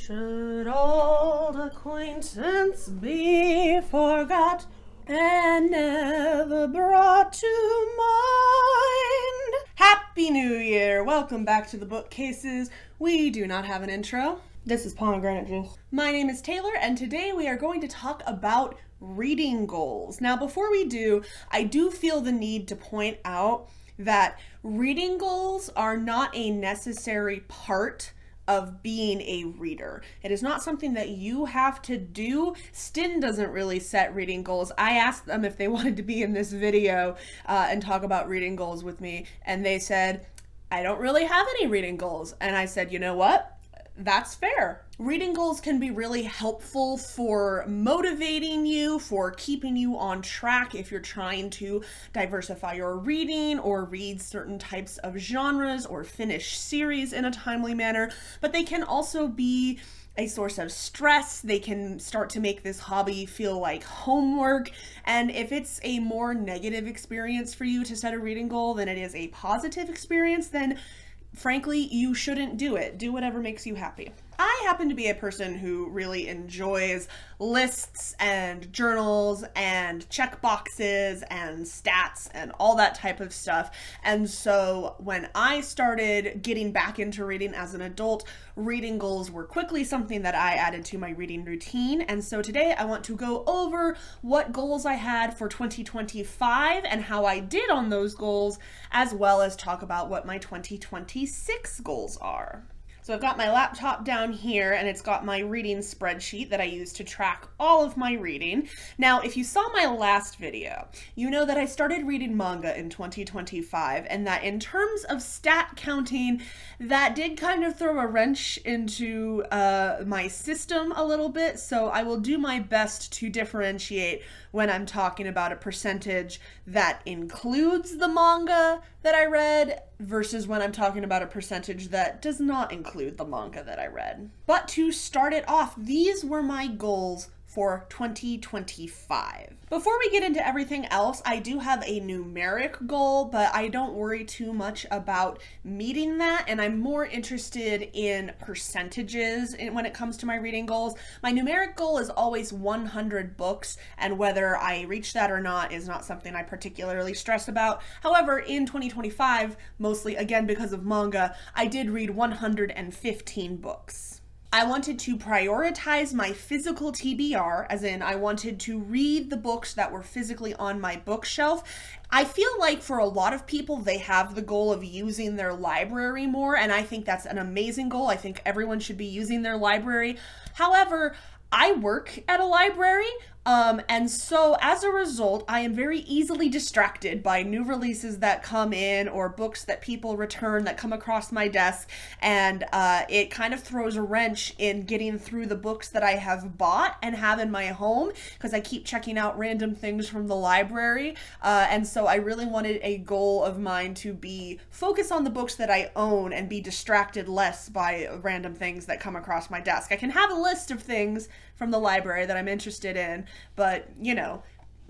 Should old acquaintance be forgot and never brought to mind? Happy New Year! Welcome back to the Bookcases. We do not have an intro. This is pomegranate juice. My name is Taylor, and today we are going to talk about reading goals. Now, before we do, I do feel the need to point out that reading goals are not a necessary part of being a reader. It is not something that you have to do. Stin doesn't really set reading goals. I asked them if they wanted to be in this video and talk about reading goals with me, and they said, I don't really have any reading goals. And I said, you know what? That's fair. Reading goals can be really helpful for motivating you, for keeping you on track if you're trying to diversify your reading or read certain types of genres or finish series in a timely manner. But they can also be a source of stress. They can start to make this hobby feel like homework. And if it's a more negative experience for you to set a reading goal than it is a positive experience, then frankly, you shouldn't do it. Do whatever makes you happy. I happen to be a person who really enjoys lists and journals and check boxes and stats and all that type of stuff. And so when I started getting back into reading as an adult, reading goals were quickly something that I added to my reading routine. And so today I want to go over what goals I had for 2025 and how I did on those goals, as well as talk about what my 2026 goals are. So I've got my laptop down here, and it's got my reading spreadsheet that I use to track all of my reading. Now, if you saw my last video, you know that I started reading manga in 2025, and that in terms of stat counting, that did kind of throw a wrench into my system a little bit, so I will do my best to differentiate when I'm talking about a percentage that includes the manga that I read versus when I'm talking about a percentage that does not include the manga that I read. But to start it off, these were my goals for 2025. Before we get into everything else, I do have a numeric goal, but I don't worry too much about meeting that, and I'm more interested in percentages when it comes to my reading goals. My numeric goal is always 100 books, and whether I reach that or not is not something I particularly stress about. However, in 2025, mostly again because of manga, I did read 115 books. I wanted to prioritize my physical TBR, as in I wanted to read the books that were physically on my bookshelf. I feel like for a lot of people, they have the goal of using their library more, and I think that's an amazing goal. I think everyone should be using their library. However, I work at a library, and so as a result, I am very easily distracted by new releases that come in or books that people return that come across my desk, and it kind of throws a wrench in getting through the books that I have bought and have in my home, because I keep checking out random things from the library, and so I really wanted a goal of mine to be focus on the books that I own and be distracted less by random things that come across my desk. I can have a list of things from the library that I'm interested in, but, you know,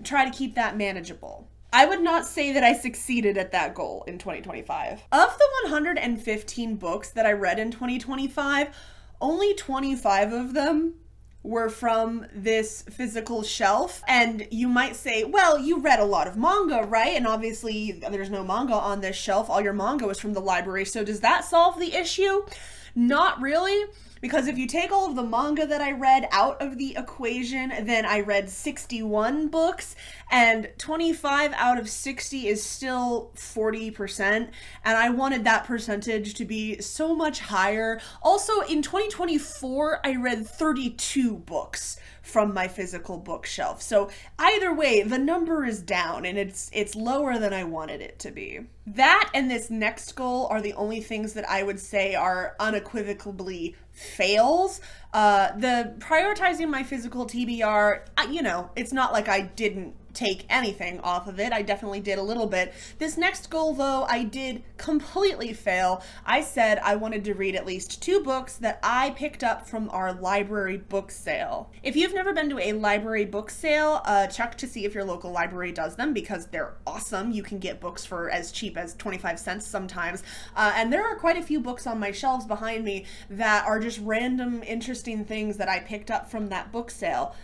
try to keep that manageable. I would not say that I succeeded at that goal in 2025. Of the 115 books that I read in 2025, only 25 of them were from this physical shelf. And you might say, well, you read a lot of manga, right? And obviously there's no manga on this shelf. All your manga was from the library. So does that solve the issue? Not really. Because if you take all of the manga that I read out of the equation, then I read 61 books, and 25 out of 60 is still 40%, and I wanted that percentage to be so much higher. Also, in 2024, I read 32 books from my physical bookshelf. So either way, the number is down, and it's lower than I wanted it to be. That and this next goal are the only things that I would say are unequivocally fails. The prioritizing my physical TBR, you know, it's not like I didn't take anything off of it. I definitely did a little bit. This next goal, though, I did completely fail. I said I wanted to read at least 2 books that I picked up from our library book sale. If you've never been to a library book sale, check to see if your local library does them, because they're awesome. You can get books for as cheap as 25 cents sometimes. And there are quite a few books on my shelves behind me that are just random, interesting things that I picked up from that book sale.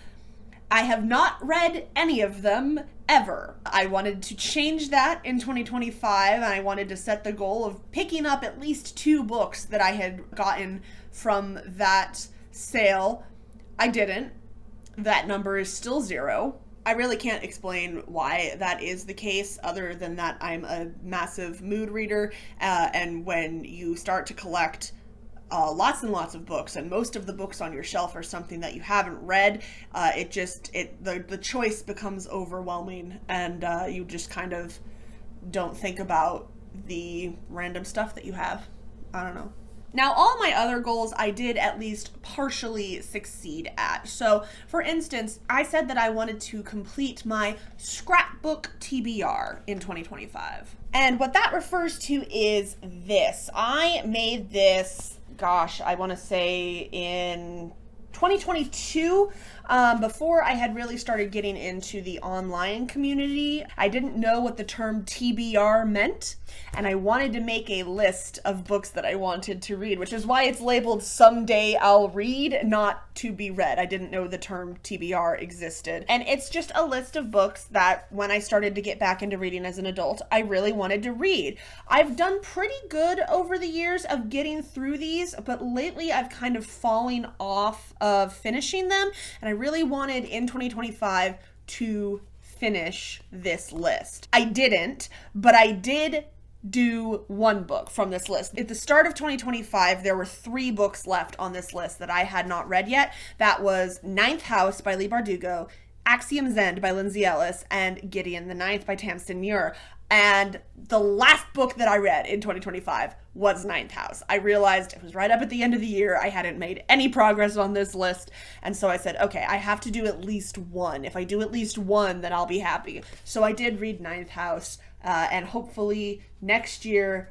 I have not read any of them ever. I wanted to change that in 2025, and I wanted to set the goal of picking up at least 2 books that I had gotten from that sale. I didn't. That number is still 0. I really can't explain why that is the case, other than that I'm a massive mood reader, and when you start to collect lots and lots of books, and most of the books on your shelf are something that you haven't read, the choice becomes overwhelming, and you just kind of don't think about the random stuff that you have. I don't know. Now, all my other goals I did at least partially succeed at. So, for instance, I said that I wanted to complete my scrapbook TBR in 2025. And what that refers to is this. I made this, I want to say in 2022, before I had really started getting into the online community. I didn't know what the term TBR meant, and I wanted to make a list of books that I wanted to read, which is why it's labeled Someday I'll Read, not to be read. I didn't know the term TBR existed. And it's just a list of books that when I started to get back into reading as an adult, I really wanted to read. I've done pretty good over the years of getting through these, but lately I've kind of fallen off of finishing them, and I really wanted in 2025 to finish this list. I didn't, but I did do 1 book from this list. At the start of 2025, there were 3 books left on this list that I had not read yet. That was Ninth House by Leigh Bardugo, Axiom's End by Lindsay Ellis, and Gideon the Ninth by Tamsin Muir. And the last book that I read in 2025 was Ninth House. I realized it was right up at the end of the year. I hadn't made any progress on this list. And so I said, okay, I have to do at least 1. If I do at least 1, then I'll be happy. So I did read Ninth House, and hopefully next year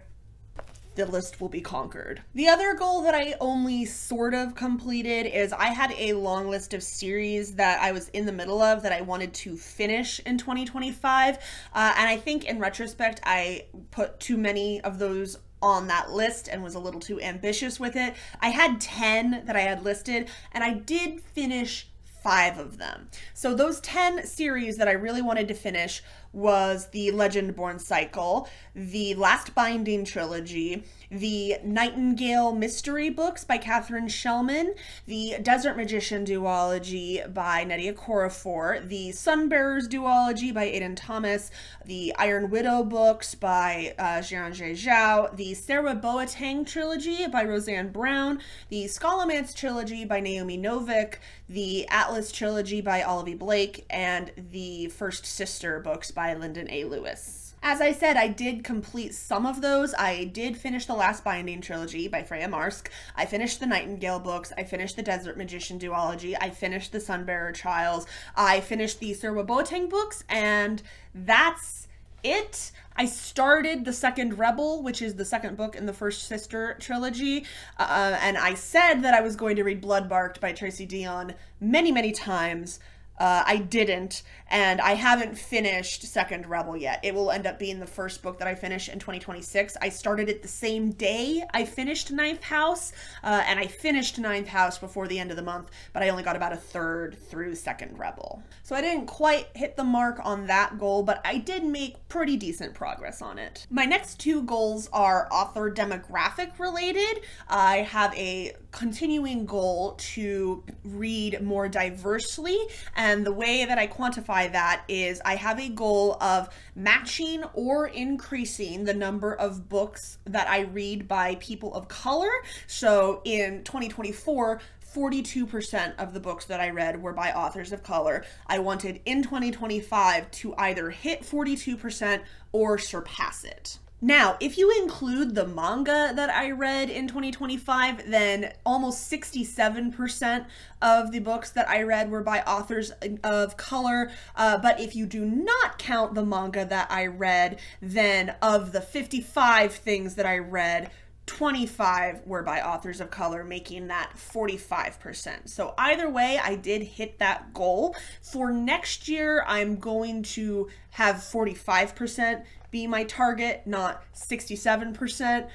the list will be conquered. The other goal that I only sort of completed is I had a long list of series that I was in the middle of that I wanted to finish in 2025. And I think in retrospect, I put too many of those on that list and was a little too ambitious with it. I had 10 that I had listed, and I did finish 5 of them. So those 10 series that I really wanted to finish was the Legendborn Cycle, the Last Binding trilogy, the Nightingale mystery books by Catherine Shellman, the Desert Magician duology by Nnedi Okorafor, the Sunbearers duology by Aidan Thomas, the Iron Widow books by Xianzhe Zhao, the Sarah Boateng trilogy by Roseanne Brown, the Scholomance trilogy by Naomi Novik, the Atlas trilogy by Olivia Blake, and the First Sister books by Lyndon A. Lewis. As I said, I did complete some of those. I did finish the Last Binding trilogy by Freya Marske. I finished the Nightingale books. I finished the Desert Magician duology. I finished the Sunbearer Trials. I finished the Sarah Boateng books, and that's it. I started The Second Rebel, which is the second book in the First Sister trilogy, and I said that I was going to read Bloodbarked by Tracy Deonn many, many times. I didn't, and I haven't finished Second Rebel yet. It will end up being the first book that I finish in 2026. I started it the same day I finished Ninth House, and I finished Ninth House before the end of the month, but I only got about a third through Second Rebel. So I didn't quite hit the mark on that goal, but I did make pretty decent progress on it. My next 2 goals are author demographic related. I have a continuing goal to read more diversely, and the way that I quantify that is I have a goal of matching or increasing the number of books that I read by people of color. So in 2024, 42% of the books that I read were by authors of color. I wanted in 2025 to either hit 42% or surpass it. Now, if you include the manga that I read in 2025, then almost 67% of the books that I read were by authors of color. But if you do not count the manga that I read, then of the 55 things that I read, 25 were by authors of color, making that 45%. So either way, I did hit that goal. For next year, I'm going to have 45% be my target, not 67%,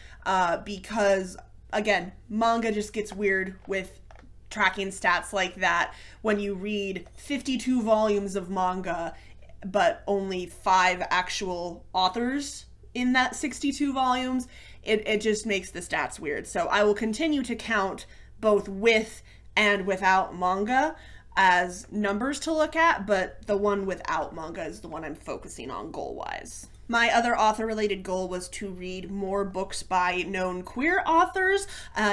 because again, manga just gets weird with tracking stats like that. When you read 52 volumes of manga, but only 5 actual authors in that 62 volumes, it just makes the stats weird. So I will continue to count both with and without manga as numbers to look at, but the one without manga is the one I'm focusing on goal-wise. My other author-related goal was to read more books by known queer authors.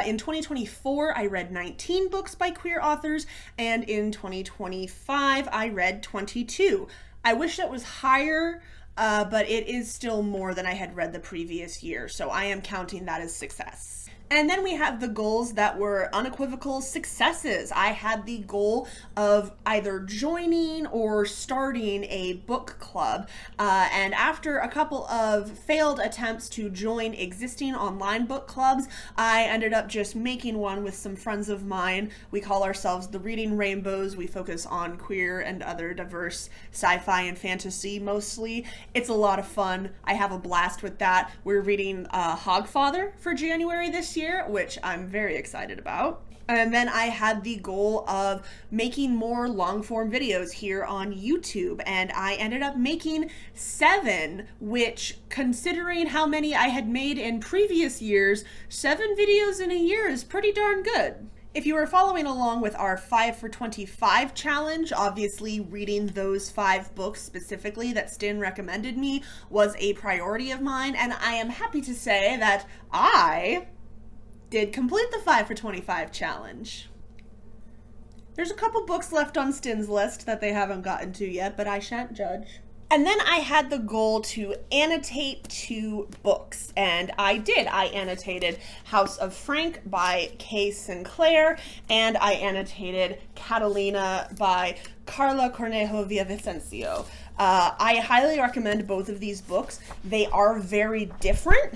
In 2024, I read 19 books by queer authors, and in 2025, I read 22. I wish that was higher, but it is still more than I had read the previous year, so I am counting that as success. And then we have the goals that were unequivocal successes. I had the goal of either joining or starting a book club. And after a couple of failed attempts to join existing online book clubs, I ended up just making one with some friends of mine. We call ourselves the Reading Rainbows. We focus on queer and other diverse sci-fi and fantasy mostly. It's a lot of fun. I have a blast with that. We're reading Hogfather for January this year, which I'm very excited about. And then I had the goal of making more long form videos here on YouTube, and I ended up making 7, which, considering how many I had made in previous years, 7 videos in a year is pretty darn good. If you were following along with our 5 for 25 challenge, obviously reading those 5 books specifically that Stin recommended me was a priority of mine, and I am happy to say that I did complete the 5 for 25 challenge. There's a couple books left on Stin's list that they haven't gotten to yet, but I shan't judge. And then I had the goal to annotate 2 books, and I did. I annotated House of Frank by Kay Sinclair, and I annotated Catalina by Carla Cornejo Villavicencio. I highly recommend both of these books. They are very different,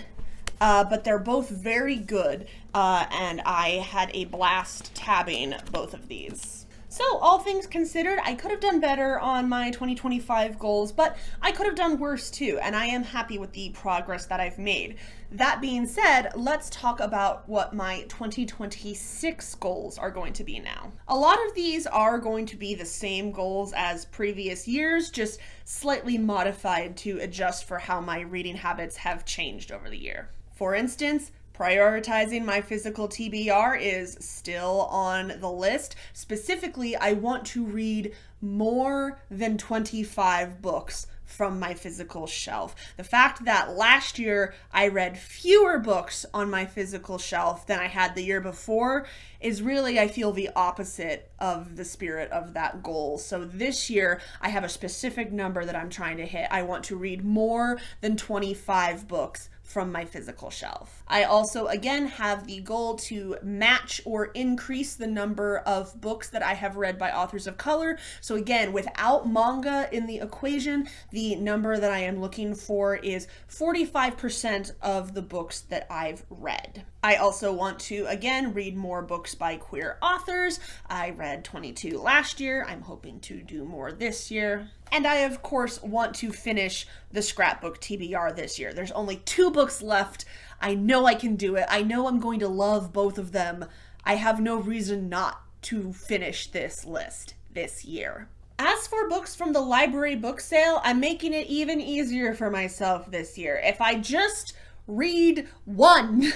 but they're both very good, and I had a blast tabbing both of these. So, all things considered, I could have done better on my 2025 goals, but I could have done worse too, and I am happy with the progress that I've made. That being said, let's talk about what my 2026 goals are going to be now. A lot of these are going to be the same goals as previous years, just slightly modified to adjust for how my reading habits have changed over the year. For instance, prioritizing my physical TBR is still on the list. Specifically, I want to read more than 25 books from my physical shelf. The fact that last year I read fewer books on my physical shelf than I had the year before is really, I feel, the opposite of the spirit of that goal. So this year I have a specific number that I'm trying to hit. I want to read more than 25 books from my physical shelf. I also, again, have the goal to match or increase the number of books that I have read by authors of color. So again, without manga in the equation, the number that I am looking for is 45% of the books that I've read. I also want to, again, read more books by queer authors. I read 22 last year. I'm hoping to do more this year. And I, of course, want to finish the scrapbook TBR this year. There's only 2 books left. I know I can do it. I know I'm going to love both of them. I have no reason not to finish this list this year. As for books from the library book sale, I'm making it even easier for myself this year. If I just read one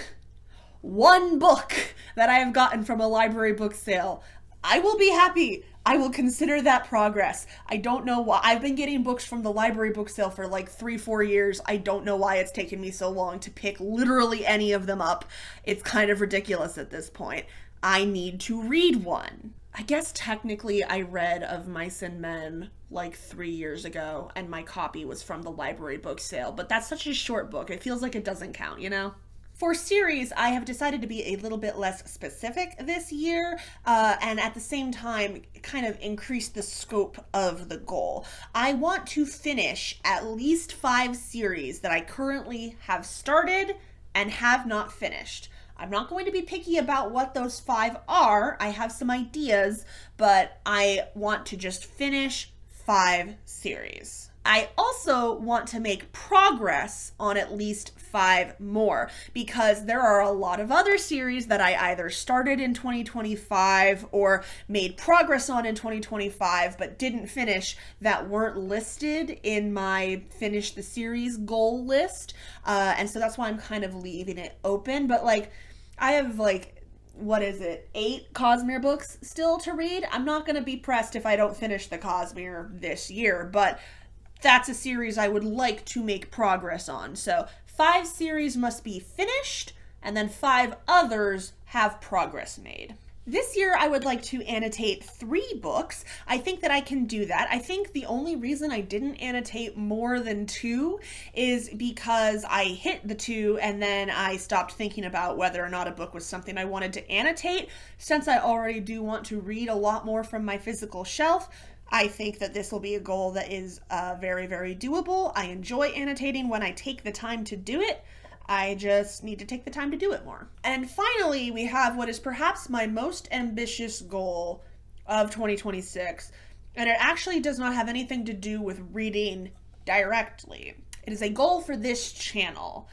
book that I have gotten from a library book sale, I will be happy. I will consider that progress. I don't know why. I've been getting books from the library book sale for like 3-4 years. I don't know why it's taken me so long to pick literally any of them up. It's kind of ridiculous at this point. I need to read one. I guess technically I read Of Mice and Men like 3 years ago, and my copy was from the library book sale, but that's such a short book. It feels like it doesn't count, you know? For series, I have decided to be a little bit less specific this year, and at the same time, kind of increase the scope of the goal. I want to finish at least 5 series that I currently have started and have not finished. I'm not going to be picky about what those 5 are. I have some ideas, but I want to just finish 5 series. I also want to make progress on at least 5 more, because there are a lot of other series that I either started in 2025 or made progress on in 2025 but didn't finish, that weren't listed in my finish the series goal list. And so that's why I'm kind of leaving it open. But like, I have like, what is it, 8 Cosmere books still to read. I'm not going to be pressed if I don't finish the Cosmere this year, but that's a series I would like to make progress on. So 5 series must be finished, and then 5 others have progress made. This year, I would like to annotate 3 books. I think that I can do that. I think the only reason I didn't annotate more than 2 is because I hit the 2 and then I stopped thinking about whether or not a book was something I wanted to annotate. Since I already do want to read a lot more from my physical shelf, I think that this will be a goal that is very, very doable. I enjoy annotating when I take the time to do it. I just need to take the time to do it more. And finally, we have what is perhaps my most ambitious goal of 2026. And it actually does not have anything to do with reading directly. It is a goal for this channel.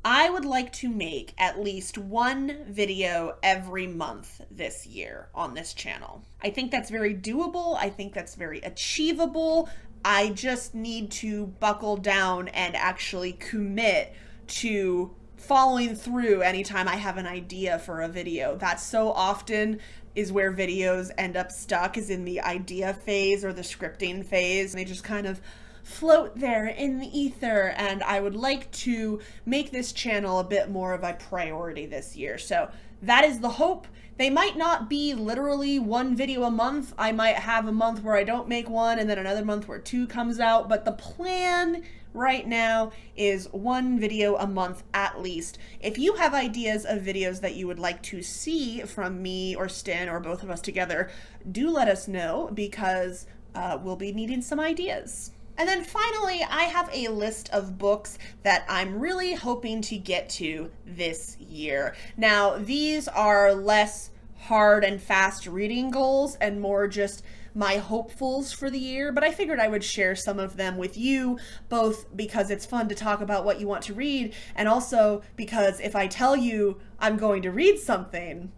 I would like to make at least 1 video every month this year on this channel. I think that's very doable. I think that's very achievable. I just need to buckle down and actually commit to following through anytime I have an idea for a video. That so often is where videos end up stuck, is in the idea phase or the scripting phase. And they just kind of float there in the ether, and I would like to make this channel a bit more of a priority this year. So that is the hope. They might not be literally 1 video a month. I might have a month where I don't make 1 and then another month where 2 comes out, but the plan right now is 1 video a month at least. If you have ideas of videos that you would like to see from me or Stin or both of us together, do let us know, because we'll be needing some ideas. And then finally, I have a list of books that I'm really hoping to get to this year. Now, these are less hard and fast reading goals and more just my hopefuls for the year, but I figured I would share some of them with you, both because it's fun to talk about what you want to read, and also because if I tell you I'm going to read something,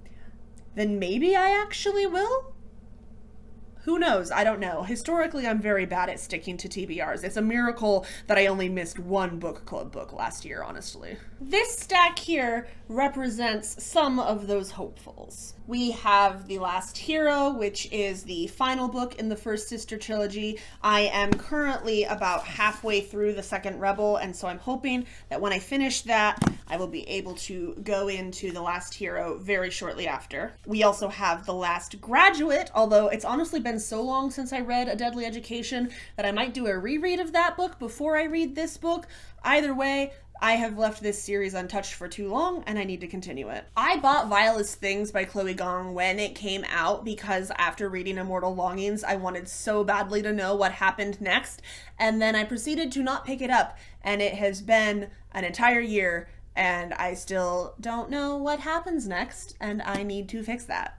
then maybe I actually will. Who knows? I don't know. Historically, I'm very bad at sticking to TBRs. It's a miracle that I only missed 1 book club book last year, honestly. This stack here represents some of those hopefuls. We have The Last Hero, which is the final book in the First Sister trilogy. I am currently about halfway through the Second Rebel, and so I'm hoping that when I finish that, I will be able to go into The Last Hero very shortly after. We also have The Last Graduate, although it's honestly been so long since I read A Deadly Education that I might do a reread of that book before I read this book. Either way, I have left this series untouched for too long, and I need to continue it. I bought Viola's Things by Chloe Gong when it came out because after reading Immortal Longings, I wanted so badly to know what happened next, and then I proceeded to not pick it up, and it has been an entire year, and I still don't know what happens next, and I need to fix that.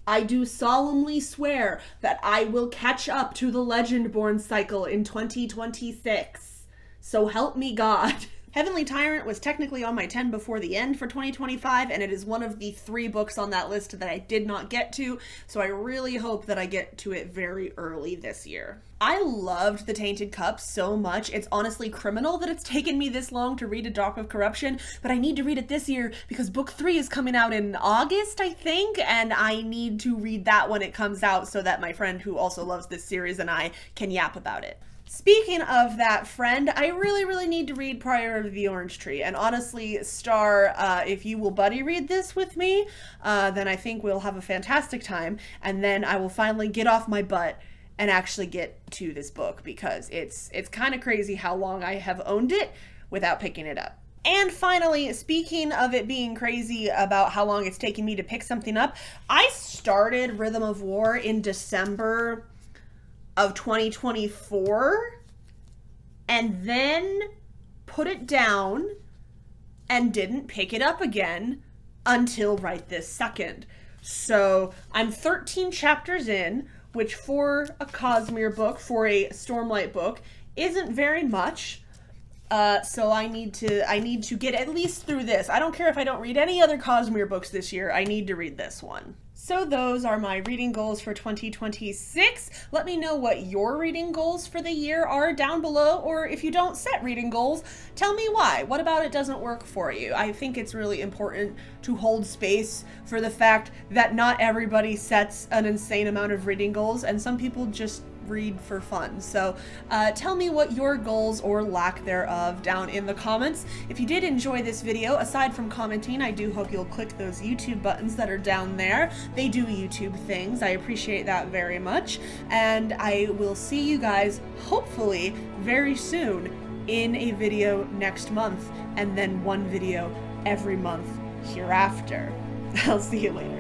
I do solemnly swear that I will catch up to the Legendborn cycle in 2026. So help me God. Heavenly Tyrant was technically on my 10 before the end for 2025, and it is one of the 3 books on that list that I did not get to, so I really hope that I get to it very early this year. I loved The Tainted Cup so much. It's honestly criminal that it's taken me this long to read A Dock of Corruption, but I need to read it this year because book 3 is coming out in August, I think, and I need to read that when it comes out so that my friend who also loves this series and I can yap about it. Speaking of that friend, I really need to read Prior of the Orange Tree. And honestly, Star, if you will buddy read this with me, then I think we'll have a fantastic time. And then I will finally get off my butt and actually get to this book, because it's kind of crazy how long I have owned it without picking it up. And finally, speaking of it being crazy about how long it's taking me to pick something up, I started Rhythm of War in December of 2024 and then put it down and didn't pick it up again until right this second. So I'm 13 chapters in, which for a Cosmere book, for a Stormlight book, isn't very much. So I need to get at least through this. I don't care if I don't read any other Cosmere books this year. I need to read this one. So those are my reading goals for 2026. Let me know what your reading goals for the year are down below, or if you don't set reading goals, tell me why. What about it doesn't work for you? I think it's really important to hold space for the fact that not everybody sets an insane amount of reading goals, and some people just read for fun. So tell me what your goals or lack thereof down in the comments. If you did enjoy this video, aside from commenting, I do hope you'll click those YouTube buttons that are down there. They do YouTube things. I appreciate that very much. And I will see you guys hopefully very soon in a video next month, and then one video every month hereafter. I'll see you later.